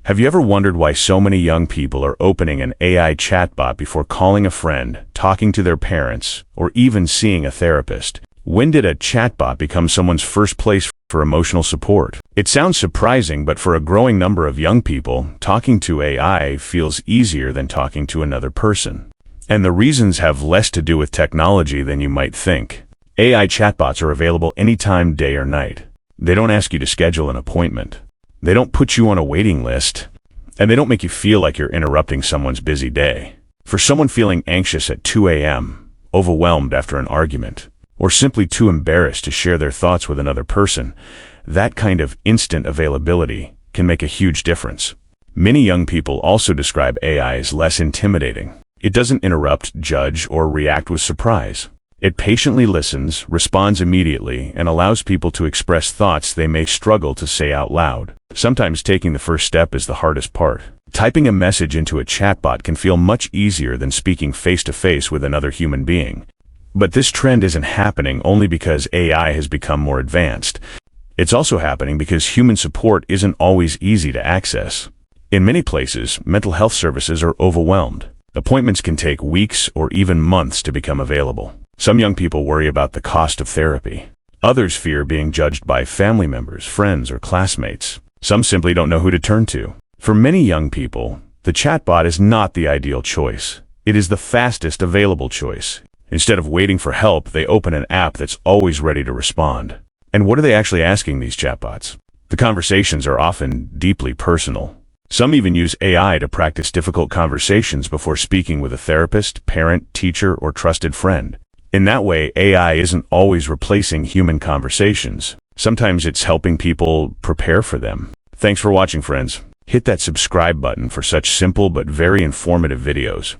Have you ever wondered why so many young people are opening an AI chatbot before calling a friend, talking to their parents, or even seeing a therapist? When did a chatbot become someone's first place for emotional support? It sounds surprising, but for a growing number of young people, talking to AI feels easier than talking to another person. And the reasons have less to do with technology than you might think. AI chatbots are available anytime, day or night. They don't ask you to schedule an appointment. They don't put you on a waiting list, and they don't make you feel like you're interrupting someone's busy day. For someone feeling anxious at 2 a.m., overwhelmed after an argument, or simply too embarrassed to share their thoughts with another person, that kind of instant availability can make a huge difference. Many young people also describe AI as less intimidating. It doesn't interrupt, judge, or react with surprise. It patiently listens, responds immediately, and allows people to express thoughts they may struggle to say out loud. Sometimes taking the first step is the hardest part. Typing a message into a chatbot can feel much easier than speaking face-to-face with another human being. But this trend isn't happening only because AI has become more advanced. It's also happening because human support isn't always easy to access. In many places, mental health services are overwhelmed. Appointments can take weeks or even months to become available. Some young people worry about the cost of therapy. Others fear being judged by family members, friends, or classmates. Some simply don't know who to turn to. For many young people, the chatbot is not the ideal choice. It is the fastest available choice. Instead of waiting for help, they open an app that's always ready to respond. And what are they actually asking these chatbots? The conversations are often deeply personal. Some even use AI to practice difficult conversations before speaking with a therapist, parent, teacher, or trusted friend. In that way, AI isn't always replacing human conversations. Sometimes it's helping people prepare for them. Thanks for watching, friends. Hit that subscribe button for such simple but very informative videos.